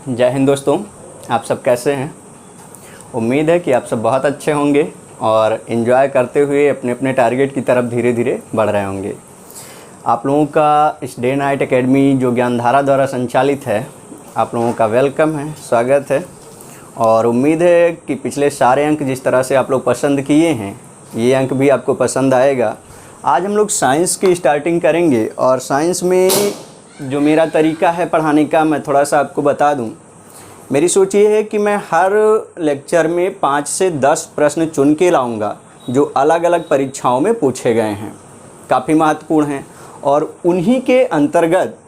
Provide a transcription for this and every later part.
जय हिंद दोस्तों, आप सब कैसे हैं। उम्मीद है कि आप सब बहुत अच्छे होंगे और एंजॉय करते हुए अपने अपने टारगेट की तरफ धीरे धीरे बढ़ रहे होंगे। आप लोगों का इस डे नाइट एकेडमी जो ज्ञानधारा द्वारा संचालित है, आप लोगों का वेलकम है, स्वागत है। और उम्मीद है कि पिछले सारे अंक जिस तरह से आप लोग पसंद किए हैं, ये अंक भी आपको पसंद आएगा। आज हम लोग साइंस की स्टार्टिंग करेंगे और साइंस में जो मेरा तरीका है पढ़ाने का, मैं थोड़ा सा आपको बता दूं। मेरी सोच ये है कि मैं हर लेक्चर में 5 से 10 प्रश्न चुन के लाऊंगा जो अलग अलग परीक्षाओं में पूछे गए हैं, काफ़ी महत्वपूर्ण हैं, और उन्हीं के अंतर्गत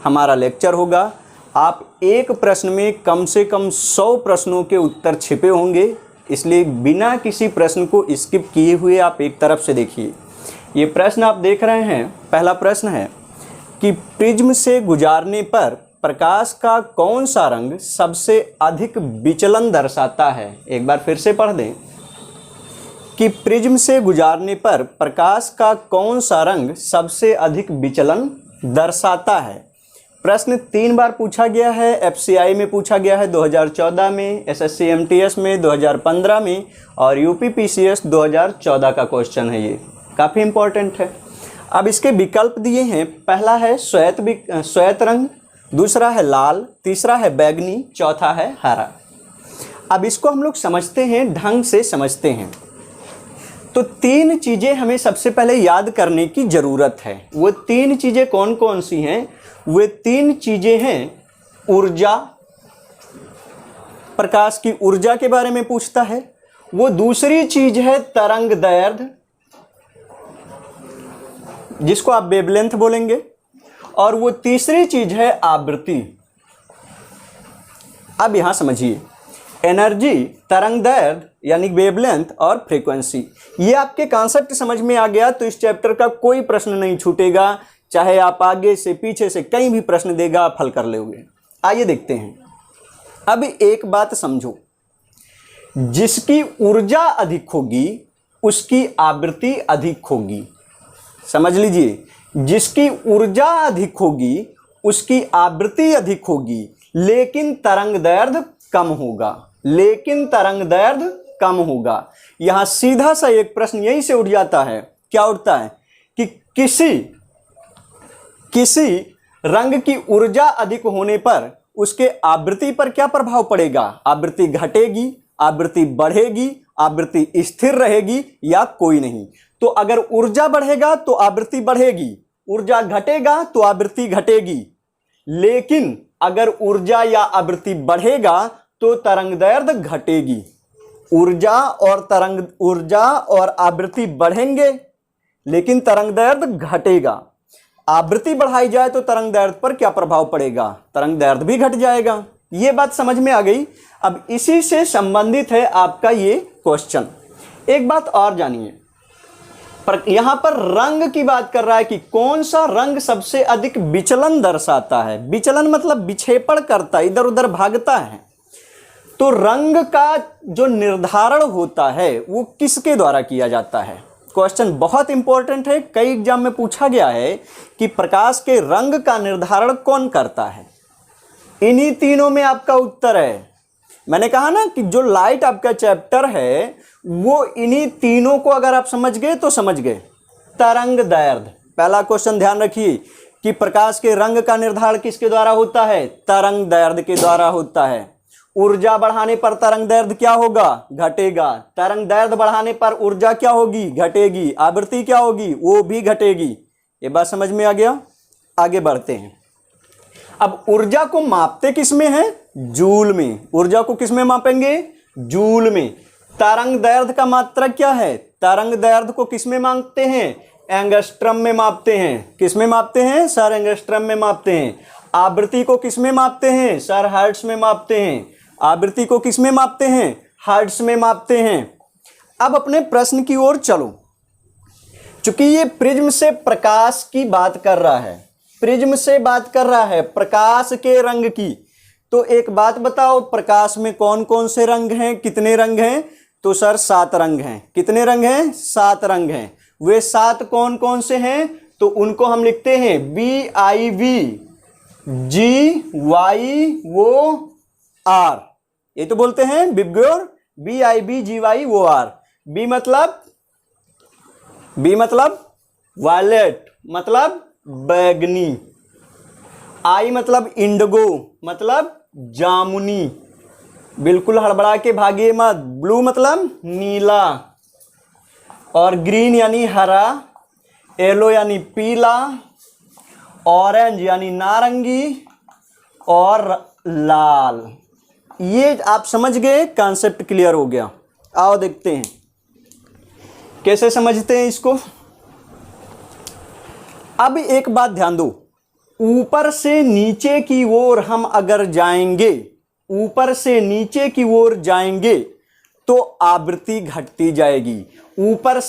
हमारा लेक्चर होगा। आप एक प्रश्न में कम से कम 100 प्रश्नों के उत्तर छिपे होंगे, इसलिए बिना किसी प्रश्न को स्किप किए हुए आप एक तरफ से देखिए। ये प्रश्न आप देख रहे हैं, पहला प्रश्न है कि प्रिज्म से गुजारने पर प्रकाश का कौन सा रंग सबसे अधिक विचलन दर्शाता है। एक बार फिर से पढ़ दें कि प्रिज्म से गुजारने पर प्रकाश का कौन सा रंग सबसे अधिक विचलन दर्शाता है। प्रश्न 3 बार पूछा गया है। एफसीआई में पूछा गया है 2014 में, एसएससी एमटीएस में 2015 में, और यूपीपीसीएस 2014 का क्वेश्चन है। ये काफ़ी इंपॉर्टेंट है। अब इसके विकल्प दिए हैं। पहला है श्वेत रंग, दूसरा है लाल, तीसरा है बैगनी, चौथा है हरा। अब इसको हम लोग समझते हैं, ढंग से समझते हैं। तो 3 चीज़ें हमें सबसे पहले याद करने की ज़रूरत है। वो 3 चीज़ें कौन कौन सी हैं? वे 3 चीज़ें हैं ऊर्जा, प्रकाश की ऊर्जा के बारे में पूछता है। वो दूसरी चीज़ है तरंग दैर्ध्य, जिसको आप वेवलेंथ बोलेंगे, और वो तीसरी चीज है आवृत्ति। अब यहां समझिए, एनर्जी, तरंगदैर्ध्य यानी वेवलेंथ और फ्रीक्वेंसी, ये आपके कॉन्सेप्ट समझ में आ गया तो इस चैप्टर का कोई प्रश्न नहीं छूटेगा। चाहे आप आगे से पीछे से कहीं भी प्रश्न देगा, आप हल कर लोगे। आइए देखते हैं। अब एक बात समझो, जिसकी ऊर्जा अधिक होगी उसकी आवृत्ति अधिक होगी। समझ लीजिए, जिसकी ऊर्जा अधिक होगी उसकी आवृत्ति अधिक होगी, लेकिन तरंगदैर्ध्य कम होगा। यहां सीधा सा एक प्रश्न यहीं से उठ जाता है। क्या उठता है कि किसी रंग की ऊर्जा अधिक होने पर उसके आवृत्ति पर क्या प्रभाव पड़ेगा? आवृत्ति घटेगी, आवृत्ति बढ़ेगी, आवृत्ति स्थिर रहेगी या कोई नहीं। तो अगर ऊर्जा बढ़ेगा तो आवृत्ति बढ़ेगी, ऊर्जा घटेगा तो आवृत्ति घटेगी। लेकिन अगर ऊर्जा या आवृत्ति बढ़ेगा तो तरंगदैर्ध्य घटेगी। ऊर्जा और आवृत्ति बढ़ेंगे लेकिन तरंगदैर्ध्य घटेगा। आवृत्ति बढ़ाई जाए तो तरंगदैर्ध्य पर क्या प्रभाव पड़ेगा? तरंगदैर्ध्य भी घट जाएगा। ये बात समझ में आ गई। अब इसी से संबंधित है आपका ये क्वेश्चन। एक बात और जानिए, यहां पर रंग की बात कर रहा है कि कौन सा रंग सबसे अधिक विचलन दर्शाता है। विचलन मतलब विक्षेपण करता है, इधर उधर भागता है। तो रंग का जो निर्धारण होता है वो किसके द्वारा किया जाता है? क्वेश्चन बहुत इंपॉर्टेंट है, कई एग्जाम में पूछा गया है कि प्रकाश के रंग का निर्धारण कौन करता है। इन्हीं तीनों में आपका उत्तर है। मैंने कहा ना कि जो लाइट आपका चैप्टर है वो इन्हीं तीनों को अगर आप समझ गए तो समझ गए। तरंग दैर्ध्य, पहला क्वेश्चन ध्यान रखिए कि प्रकाश के रंग का निर्धारण किसके द्वारा होता है? तरंग दैर्ध्य के द्वारा होता है। ऊर्जा बढ़ाने पर तरंग दैर्ध्य क्या होगा? घटेगा। तरंग दैर्ध्य बढ़ाने पर ऊर्जा क्या होगी? घटेगी। आवृत्ति क्या होगी? वो भी घटेगी। ये बात समझ में आ गया? आगे बढ़ते हैं। अब ऊर्जा को मापते किसमें है? जूल में। ऊर्जा को किसमें मापेंगे? जूल में। तरंग दैर्ध्य का मात्रक क्या है? तरंग दैर्ध्य को किसमें मापते हैं? एंगस्ट्रम में मापते हैं। किसमें मापते हैं सर? एंगस्ट्रम में मापते हैं। आवृत्ति को किसमें मापते हैं सर? हर्ट्ज में मापते हैं। आवृत्ति को किसमें मापते हैं? हर्ट्ज में मापते हैं। अब अपने प्रश्न की ओर चलो। चूंकि ये प्रिज्म से प्रकाश की बात कर रहा है, प्रिज्म से बात कर रहा है प्रकाश के रंग की, तो एक बात बताओ, प्रकाश में कौन कौन से रंग हैं? कितने रंग हैं? तो सर 7 रंग हैं। कितने रंग हैं? 7 रंग हैं। वे 7 कौन कौन से हैं? तो उनको हम लिखते हैं BIV, GY, वो आर, ये तो बोलते हैं बिब्ग्योर, BIBGYOR। बी मतलब वायलेट, मतलब बैगनी। आई मतलब इंडिगो, मतलब जामुनी। बिल्कुल हड़बड़ा के भागिए मत। ब्लू मतलब नीला, और ग्रीन यानी हरा, येलो यानी पीला, ऑरेंज यानी नारंगी, और लाल। ये आप समझ गए, कॉन्सेप्ट क्लियर हो गया। आओ देखते हैं कैसे समझते हैं इसको। अब एक बात ध्यान दो, ऊपर से नीचे की ओर हम अगर जाएंगे, ऊपर से नीचे की ओर जाएंगे तो आवृत्ति घटती जाएगी। ऊपर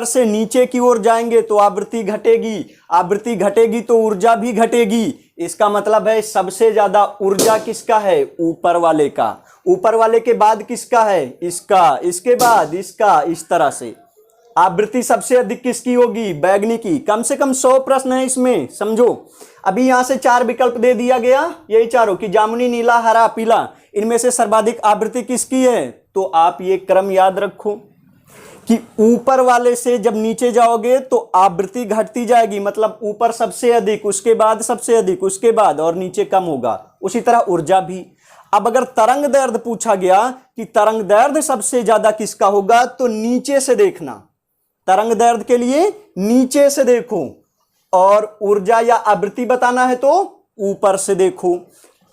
से नीचे की ओर जाएंगे तो आवृत्ति घटेगी, आवृत्ति घटेगी तो ऊर्जा भी घटेगी। इसका मतलब है सबसे ज्यादा ऊर्जा किसका है? ऊपर वाले का। ऊपर वाले के बाद किसका है? इसका। इसके बाद इसका। इस तरह से आवृत्ति सबसे अधिक किसकी होगी? बैगनी की। कम से कम 100 प्रश्न है इसमें, समझो। अभी यहां से 4 विकल्प दे दिया गया, यही चारों कि जामुनी, नीला, हरा, पीला। इनमें से सर्वाधिक आवृत्ति किसकी है? तो आप ये क्रम याद रखो कि ऊपर वाले से जब नीचे जाओगे तो आवृत्ति घटती जाएगी, मतलब ऊपर सबसे अधिक, उसके बाद सबसे अधिक, उसके बाद, और नीचे कम होगा। उसी तरह ऊर्जा भी। अब अगर तरंग दैर्ध्य पूछा गया कि तरंग दैर्ध्य सबसे ज्यादा किसका होगा, तो नीचे से देखना। तरंग दैर्ध्य के लिए नीचे से देखो, और ऊर्जा या आवृत्ति बताना है तो ऊपर से देखो।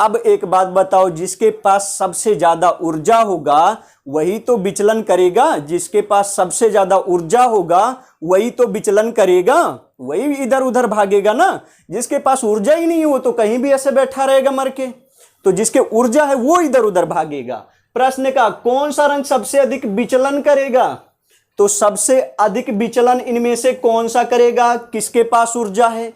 अब एक बात बताओ, जिसके पास सबसे ज्यादा ऊर्जा होगा वही तो विचलन करेगा। जिसके पास सबसे ज्यादा ऊर्जा होगा वही तो विचलन करेगा, वही इधर उधर भागेगा ना। जिसके पास ऊर्जा ही नहीं है वो तो कहीं भी ऐसे बैठा रहेगा मर के। तो जिसके ऊर्जा है वो इधर उधर भागेगा। प्रश्न का कौन सा रंग सबसे अधिक विचलन करेगा? तो सबसे अधिक विचलन इनमें से कौन सा करेगा? किसके पास ऊर्जा है?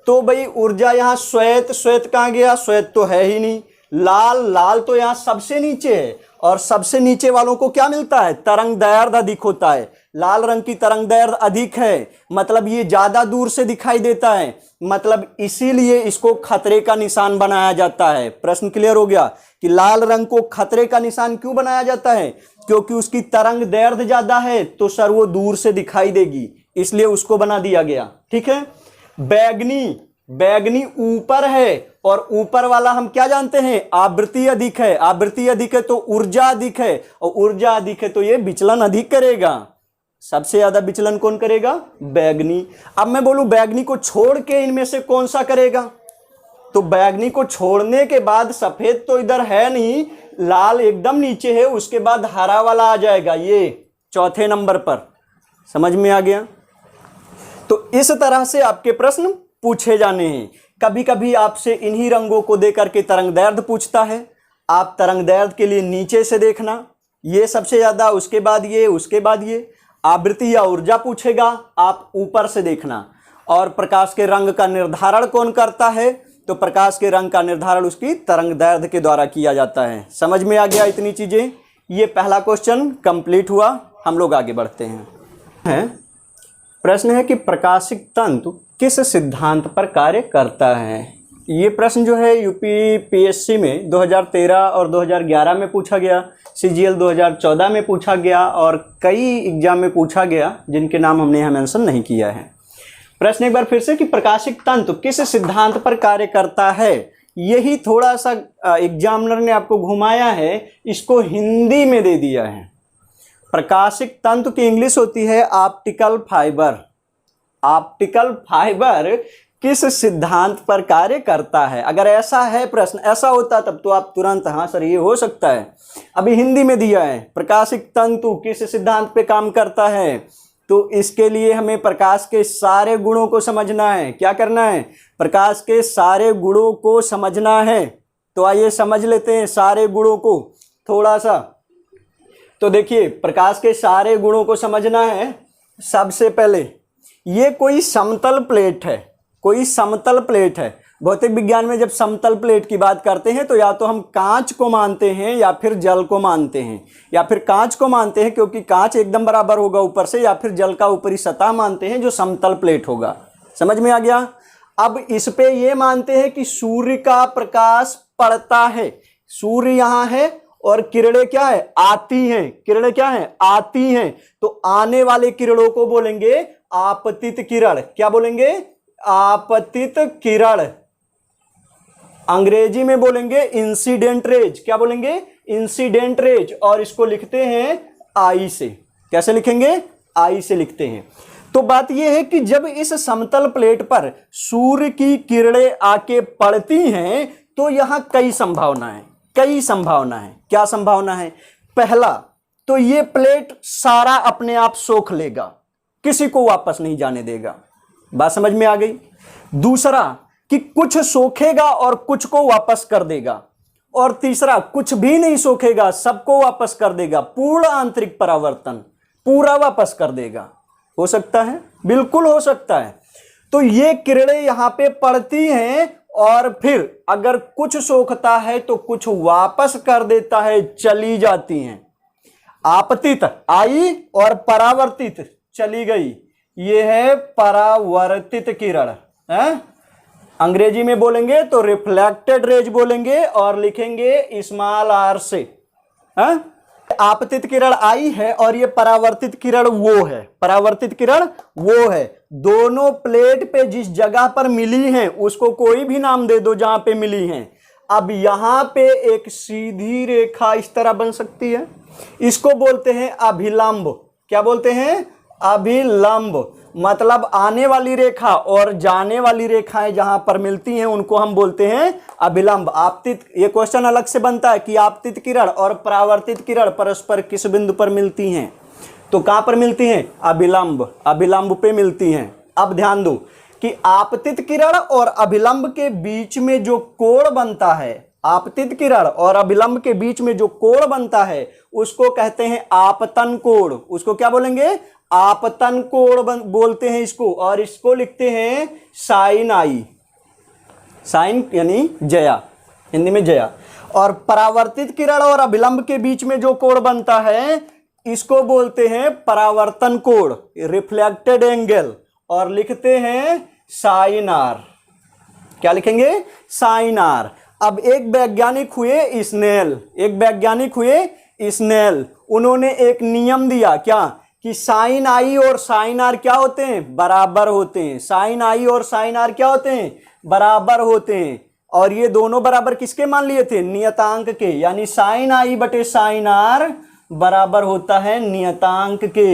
तो भाई ऊर्जा यहां श्वेत, श्वेत कहां गया? श्वेत तो है ही नहीं। लाल, लाल तो यहां सबसे नीचे है, और सबसे नीचे वालों को क्या मिलता है? तरंग दैर्ध्य अधिक होता है। लाल रंग की तरंग दैर्ध्य अधिक है, मतलब ये ज्यादा दूर से दिखाई देता है, मतलब इसीलिए इसको खतरे का निशान बनाया जाता है। प्रश्न क्लियर हो गया कि लाल रंग को खतरे का निशान क्यों बनाया जाता है? क्योंकि उसकी तरंग दैर्ध्य ज्यादा है, तो सर वो दूर से दिखाई देगी, इसलिए उसको बना दिया गया। ठीक है। बैगनी, बैगनी ऊपर है, और ऊपर वाला हम क्या जानते हैं? आवृत्ति अधिक है। आवृत्ति अधिक है तो ऊर्जा अधिक है, और ऊर्जा अधिक है तो ये विचलन अधिक करेगा। सबसे ज्यादा विचलन कौन करेगा? बैगनी। अब मैं बोलूं बैगनी को छोड़ के इनमें से कौन सा करेगा? तो बैगनी को छोड़ने के बाद सफेद तो इधर है नहीं, लाल एकदम नीचे है, उसके बाद हरा वाला आ जाएगा, ये चौथे नंबर पर। समझ में आ गया? तो इस तरह से आपके प्रश्न पूछे जाने हैं। कभी कभी आपसे इन्हीं रंगों को देकर के तरंग दैर्ध्य पूछता है। आप तरंग दैर्ध्य के लिए नीचे से देखना, ये सबसे ज्यादा, उसके बाद ये, उसके बाद ये। आवृत्ति या ऊर्जा पूछेगा, आप ऊपर से देखना। और प्रकाश के रंग का निर्धारण कौन करता है? तो प्रकाश के रंग का निर्धारण उसकी तरंग दैर्ध्य के द्वारा किया जाता है। समझ में आ गया इतनी चीजें? ये पहला क्वेश्चन कंप्लीट हुआ। हम लोग आगे बढ़ते हैं। प्रश्न है कि प्रकाशिक तंतु किस सिद्धांत पर कार्य करता है? ये प्रश्न जो है यूपीपीएससी में 2013 और 2011 में पूछा गया, सीजीएल 2014 में पूछा गया, और कई एग्जाम में पूछा गया जिनके नाम हमने यहाँ मेंशन नहीं किया है। प्रश्न एक बार फिर से कि प्रकाशिक तंतु किस सिद्धांत पर कार्य करता है, यही थोड़ा सा एग्जामिनर ने आपको घुमाया है, इसको हिंदी में दे दिया है। प्रकाशिक तंतु की इंग्लिश होती है ऑप्टिकल फाइबर। ऑप्टिकल फाइबर किस सिद्धांत पर कार्य करता है? अगर ऐसा है प्रश्न, ऐसा होता तब तो आप तुरंत हाँ सर ये हो सकता है। अभी हिंदी में दिया है प्रकाशिक तंतु किस सिद्धांत पे काम करता है, तो इसके लिए हमें प्रकाश के सारे गुणों को समझना है। क्या करना है? प्रकाश के सारे गुणों को समझना है। तो आइए समझ लेते हैं सारे गुणों को थोड़ा सा। तो देखिए, प्रकाश के सारे गुणों को समझना है। सबसे पहले ये कोई समतल प्लेट है, कोई समतल प्लेट है। भौतिक विज्ञान में जब समतल प्लेट की बात करते हैं तो या तो हम कांच को मानते हैं या फिर जल को मानते हैं, या फिर कांच को मानते हैं क्योंकि कांच एकदम बराबर होगा ऊपर से, या फिर जल का ऊपरी सतह मानते हैं जो समतल प्लेट होगा। समझ में आ गया? अब इस पे ये मानते हैं कि सूर्य का प्रकाश पड़ता है। सूर्य यहां है और किरणें क्या है, आती हैं, किरणें क्या है, आती हैं। तो आने वाले किरणों को बोलेंगे आपतित किरण। क्या बोलेंगे, आपतित किरण। अंग्रेजी में बोलेंगे इंसिडेंट रेज। क्या बोलेंगे, इंसिडेंट रेज। और इसको लिखते हैं आई से। कैसे लिखेंगे, आई से लिखते हैं। तो बात यह है कि जब इस समतल प्लेट पर सूर्य की किरणें आके पड़ती हैं तो यहां कई संभावनाएं, कई संभावनाएं। क्या संभावना है, पहला तो ये प्लेट सारा अपने आप सोख लेगा, किसी को वापस नहीं जाने देगा। बात समझ में आ गई। दूसरा कि कुछ सोखेगा और कुछ को वापस कर देगा। और तीसरा कुछ भी नहीं सोखेगा, सबको वापस कर देगा। पूर्ण आंतरिक परावर्तन, पूरा वापस कर देगा। हो सकता है, बिल्कुल हो सकता है। तो ये किरणें यहां पे पड़ती हैं और फिर अगर कुछ सोखता है तो कुछ वापस कर देता है, चली जाती हैं। आपतित आई और परावर्तित चली गई, ये है परावर्तित किरण है। अंग्रेजी में बोलेंगे तो रिफ्लेक्टेड रेज बोलेंगे और लिखेंगे स्मॉल आर से। है आपतित किरण आई है और ये परावर्तित किरण वो है, परावर्तित किरण वो है। दोनों प्लेट पे जिस जगह पर मिली हैं उसको कोई भी नाम दे दो जहां पे मिली हैं। अब यहां पे एक सीधी रेखा इस तरह बन सकती है, इसको बोलते हैं अभिलंब। क्या बोलते हैं, अभिलंब। मतलब आने वाली रेखा और जाने वाली रेखाएं जहां पर मिलती हैं उनको हम बोलते हैं अभिलंब। आपतित, ये क्वेश्चन अलग से बनता है कि आपतित किरण और परावर्तित किरण परस्पर किस बिंदु पर मिलती हैं, तो कहां पर मिलती हैं, अभिलंब, अभिलंब पे मिलती हैं। अब ध्यान दो कि आपतित किरण और अभिलंब के बीच में जो कोण बनता है, आपतित किरण और अभिलंब के बीच में जो कोण बनता है उसको कहते हैं आपतन कोण। उसको क्या बोलेंगे, आपतन कोण बोलते हैं इसको। और इसको लिखते हैं साइन आई, साइन यानी जया, हिंदी में जया। और परावर्तित किरण और अभिलंब के बीच में जो कोण बनता है इसको बोलते हैं परावर्तन कोण, रिफ्लेक्टेड एंगल, और लिखते हैं साइन आर। क्या लिखेंगे, साइन आर। अब एक वैज्ञानिक हुए स्नेल, एक वैज्ञानिक हुए स्नेल, उन्होंने एक नियम दिया, क्या, कि साइन आई और साइन आर क्या होते हैं, बराबर होते हैं। साइन आई और साइन आर क्या होते हैं, बराबर होते हैं। और ये दोनों बराबर किसके मान लिए थे, नियतांक के। यानी साइन आई बटे साइन आर बराबर होता है नियतांक के,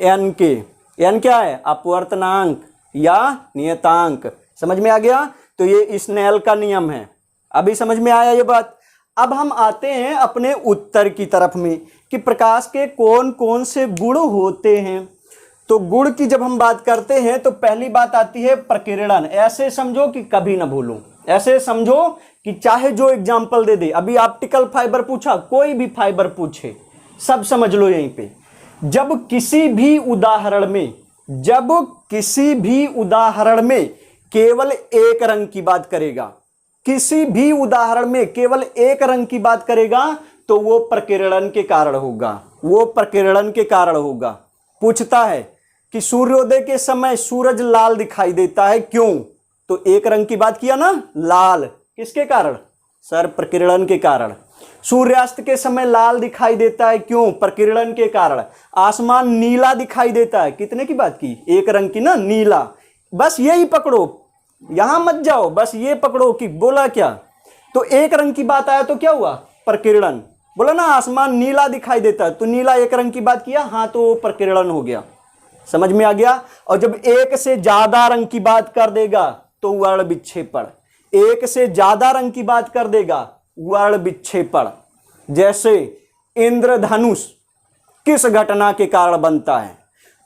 एन के। एन क्या है, अपवर्तनांक या नियतांक। समझ में आ गया। तो ये स्नेल का नियम है। अभी समझ में आया ये बात। अब हम आते हैं अपने उत्तर की तरफ में कि प्रकाश के कौन कौन से गुण होते हैं। तो गुण की जब हम बात करते हैं तो पहली बात आती है प्रकीर्णन। ऐसे समझो कि कभी ना भूलो, ऐसे समझो कि चाहे जो एग्जाम्पल दे दे। अभी ऑप्टिकल फाइबर पूछा, कोई भी फाइबर पूछे, सब समझ लो यहीं पे। जब किसी भी उदाहरण में, जब किसी भी उदाहरण में केवल एक रंग की बात करेगा, किसी भी उदाहरण में केवल एक रंग की बात करेगा तो वो प्रकीर्णन के कारण होगा, वो प्रकीर्णन के कारण होगा। पूछता है कि सूर्योदय के समय सूरज लाल दिखाई देता है, क्यों, तो एक रंग की बात किया ना, लाल, किसके कारण, सर प्रकीर्णन के कारण। सूर्यास्त के समय लाल दिखाई देता है, क्यों, प्रकीर्णन के कारण। आसमान नीला दिखाई देता है, कितने की बात की, एक रंग की ना, नीला। बस यही पकड़ो, यहां मत जाओ, बस ये पकड़ो कि बोला क्या, तो एक रंग की बात आया तो क्या हुआ, प्रकीर्णन। बोला ना आसमान नीला दिखाई देता है, तो नीला एक रंग की बात किया, हाँ तो प्रकीर्णन हो गया। समझ में आ गया। और जब एक से ज्यादा रंग की बात कर देगा तो वर्ण विक्षेपण, एक से ज्यादा रंग की बात कर देगा वर्ण विक्षेपण। जैसे इंद्रधनुष किस घटना के कारण बनता है,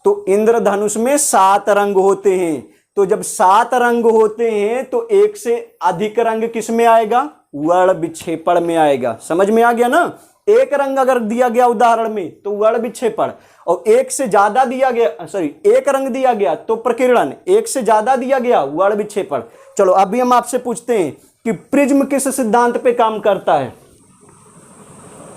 तो इंद्रधनुष में 7 रंग होते हैं। तो जब 7 रंग होते हैं तो एक से अधिक रंग किस में आएगा, वर्ण विक्षेपण में आएगा। समझ में आ गया ना। एक रंग अगर दिया गया उदाहरण में तो वर्ण विक्षेपण, और एक से ज्यादा दिया गया, एक रंग दिया गया तो प्रकीर्णन, एक से ज्यादा दिया गया वर्ण विक्षेपण। चलो अभी हम आपसे पूछते हैं कि प्रिज्म किस सिद्धांत पे काम करता है।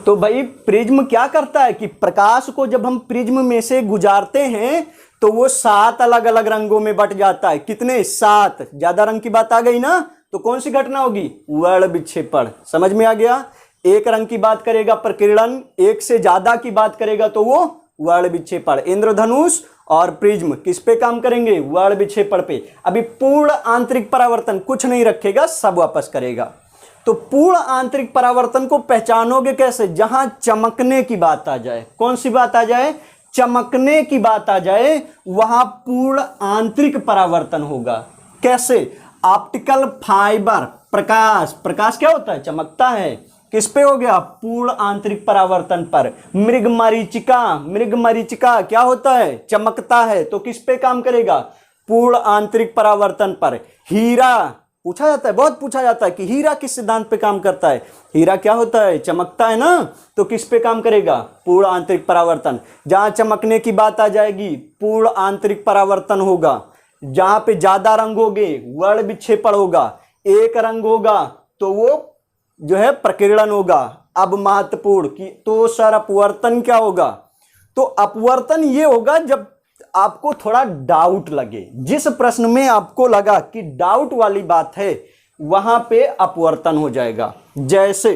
तो भाई प्रिज्म क्या करता है कि प्रकाश को जब हम प्रिज्म में से गुजारते हैं तो वो 7 अलग अलग रंगों में बट जाता है। कितने, 7। ज्यादा रंग की बात आ गई ना, तो कौन सी घटना होगी, वर्ण विक्षेपण। समझ में आ गया। एक रंग की बात करेगा प्रकीर्णन, एक से ज्यादा की बात करेगा तो वो वर्ण विक्षेपण। इंद्रधनुष और प्रिज्म किस पे काम करेंगे? वर्ण विक्षेपण पे। अभी पूर्ण आंतरिक परावर्तन कुछ नहीं रखेगा, सब वापस करेगा। तो पूर्ण आंतरिक परावर्तन को पहचानोगे कैसे? जहां चमकने की बात आ जाए। कौन सी बात आ जाए? चमकने की बात आ जाए, वहां पूर्ण आंतरिक परावर्तन होगा। कैसे? ऑप्टिकल फाइबर, प्रकाश, प्रकाश क्या होता है? चमकता है। किस पे हो गया? पूर्ण आंतरिक परावर्तन पर। मृग मरीचिका, मृग मरीचिका क्या होता है? चमकता है, तो किस पे काम करेगा? पूर्ण आंतरिक परावर्तन पर। हीरा पूछा जाता है, बहुत पूछा जाता है कि हीरा किस सिद्धांत पे काम करता है? हीरा क्या होता है? चमकता है ना, तो किस पे काम करेगा? पूर्ण आंतरिक परावर्तन। जहां चमकने की बात आ जाएगी, पूर्ण आंतरिक परावर्तन होगा। जहां पे ज्यादा रंग होंगे, वर्ण विक्षेपण होगा। एक रंग होगा तो वो जो है प्रकीर्णन होगा। अब महत्वपूर्ण कि तो सर अपवर्तन क्या होगा? तो अपवर्तन ये होगा जब आपको थोड़ा डाउट लगे, जिस प्रश्न में आपको लगा कि डाउट वाली बात है, वहां पे अपवर्तन हो जाएगा। जैसे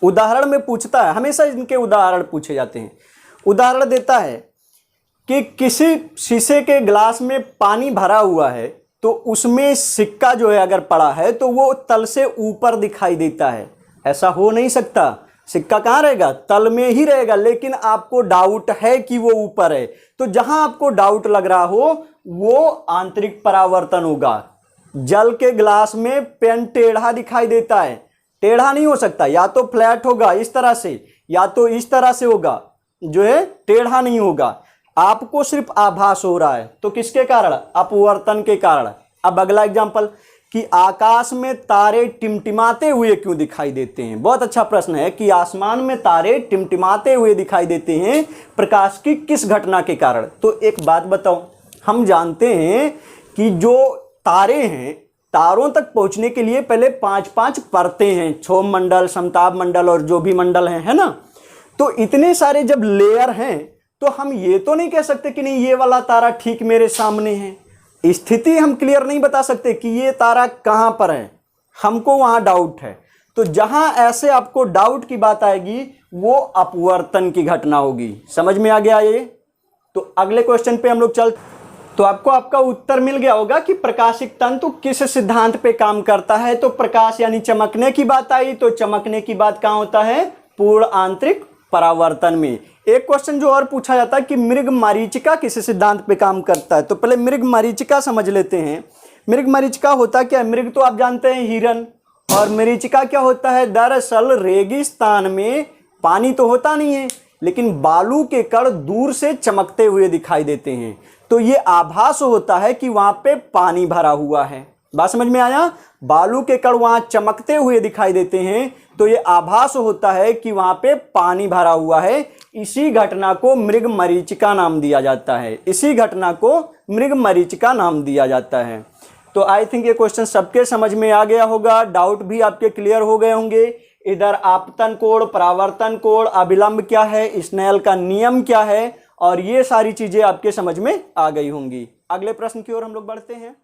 उदाहरण में पूछता है, हमेशा इनके उदाहरण पूछे जाते हैं। उदाहरण देता है कि किसी शीशे के गिलास में पानी भरा हुआ है, तो उसमें सिक्का जो है अगर पड़ा है तो वो तल से ऊपर दिखाई देता है। ऐसा हो नहीं सकता, सिक्का कहाँ रहेगा? तल में ही रहेगा, लेकिन आपको डाउट है कि वो ऊपर है। तो जहां आपको डाउट लग रहा हो वो आंतरिक परावर्तन होगा। जल के गिलास में पेन टेढ़ा दिखाई देता है, टेढ़ा नहीं हो सकता, या तो फ्लैट होगा इस तरह से, या तो इस तरह से होगा, जो है टेढ़ा नहीं होगा। आपको सिर्फ आभास हो रहा है, तो किसके कारण? अपवर्तन के कारण। अब अगला एग्जांपल कि आकाश में तारे टिमटिमाते हुए क्यों दिखाई देते हैं? बहुत अच्छा प्रश्न है कि आसमान में तारे टिमटिमाते हुए दिखाई देते हैं प्रकाश की किस घटना के कारण? तो एक बात बताओ, हम जानते हैं कि जो तारे हैं, तारों तक पहुंचने के लिए पहले 5-5 परतें हैं, क्षोभ मंडल, समताप मंडल और जो भी मंडल हैं, है ना? तो इतने सारे जब लेयर हैं, तो हम ये तो नहीं कह सकते कि नहीं ये वाला तारा ठीक मेरे सामने है। स्थिति हम क्लियर नहीं बता सकते कि ये तारा कहां पर है, हमको वहां डाउट है। तो जहां ऐसे आपको डाउट की बात आएगी, वो अपवर्तन की घटना होगी। समझ में आ गया ये? तो अगले क्वेश्चन पे हम लोग चल। तो आपको आपका उत्तर मिल गया होगा कि प्रकाशिक तंतु किस सिद्धांत पे काम करता है। तो प्रकाश यानी चमकने की बात आई, तो चमकने की बात कहां होता है? पूर्ण आंतरिक परावर्तन में। एक क्वेश्चन जो और पूछा जाता है कि मृग मरीचिका किस सिद्धांत पे काम करता है। तो पहले मृग मरीचिका समझ लेते हैं। मृग मरीचिका होता क्या है? मृग तो आप जानते हैं हिरन, और मरीचिका क्या होता है? दरअसल रेगिस्तान में पानी तो होता नहीं है, लेकिन बालू के कण दूर से चमकते हुए दिखाई देते हैं। तो ये आभास होता है कि वहां पे पानी भरा हुआ है। बात समझ में आया? बालू के कण वहां चमकते हुए दिखाई देते हैं, तो ये आभास होता है कि वहां पे पानी भरा हुआ है। इसी घटना को मृग मरीचिका नाम दिया जाता है। इसी घटना को मृग मरीचिका नाम दिया जाता है। तो आई थिंक ये क्वेश्चन सबके समझ में आ गया होगा, डाउट भी आपके क्लियर हो गए होंगे। इधर आपतन कोण, परावर्तन कोण, अभिलंब क्या है, स्नेल का नियम क्या है, और ये सारी चीजें आपके समझ में आ गई होंगी। अगले प्रश्न की ओर हम लोग बढ़ते हैं।